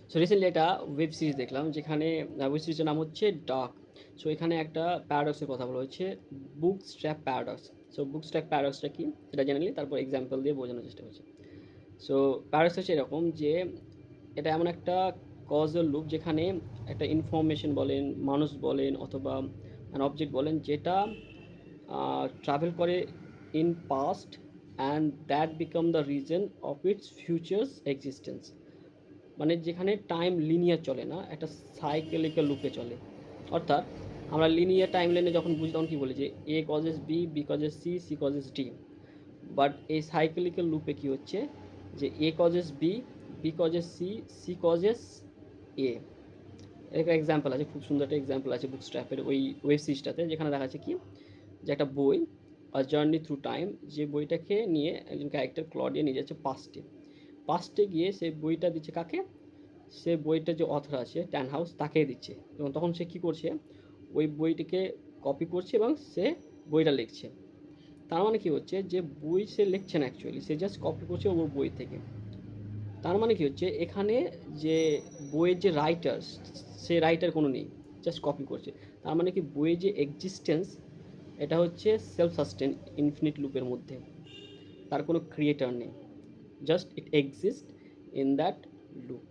So recently একটা web series দেখলাম যেখানে ওয়েব সিরিজের নাম হচ্ছে ডার্ক। সো এখানে একটা প্যারাডক্সের কথা বলা হয়েছে, বুক স্ট্র্যাপ প্যারাডক্স। সো বুক স্ট্র্যাপ প্যারাডক্সটা কি সেটা জেনে নিই, তারপর এক্সাম্পল দিয়ে বোঝানোর চেষ্টা করছি। সো প্যারাডক্স হচ্ছে এরকম যে এটা এমন একটা কজাল লুপ যেখানে একটা ইনফরমেশন বলেন, মানুষ বলেন অথবা অবজেক্ট বলেন যেটা ট্রাভেল করে in past and that become the reason of its futures existence. মানে যেখানে টাইম লিনিয়ার চলে না, একটা সাইকেলিক্যাল লুপে চলে। অর্থাৎ আমরা লিনিয়ার টাইম লাইনে যখন বুঝি তখন কী বলি যে A causes B, B causes C, C causes D. But এই সাইকেলিক্যাল লুপে কী হচ্ছে যে A causes B, B causes C, C causes A. একটা এক্সাম্পল আছে, খুব সুন্দর একটা এক্সাম্পল আছে বুক স্ট্র্যাপের ওই ওয়েব সিরিজটাতে, যেখানে দেখা যাচ্ছে কি যে একটা বই জার্নি থ্রু টাইম, যে বইটাকে নিয়ে একজন ক্যারেক্টার ক্লডিয়া নিয়ে যাচ্ছে পাস্টে। পাস্টে গিয়ে সে বইটা দিচ্ছে কাকে? সে বইটার যে অথর আছে ট্যান হাউস তাকে দিচ্ছে, এবং তখন সে কী করছে, ওই বইটিকে কপি করছে এবং সে বইটা লিখছে। তার মানে কী হচ্ছে যে বই সে লিখছে না অ্যাকচুয়ালি, সে জাস্ট কপি করছে ওর বই থেকে। তার মানে কী হচ্ছে এখানে যে বইয়ের যে রাইটার, সে রাইটার কোনো নেই, জাস্ট কপি করছে। তার মানে কি বইয়ের যে এক্সিস্টেন্স এটা হচ্ছে সেলফ সাস্টেন ইনফিনিট লুপের মধ্যে, তার কোনো ক্রিয়েটার নেই, just it exist in that loop.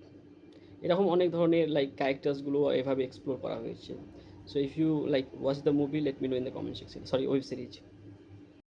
এরকম অনেক ধরনের লাইক ক্যারেক্টার্সগুলো এভাবে এক্সপ্লোর করা হয়েছে। So if you like watch the movie let me know in the comment section, sorry web series.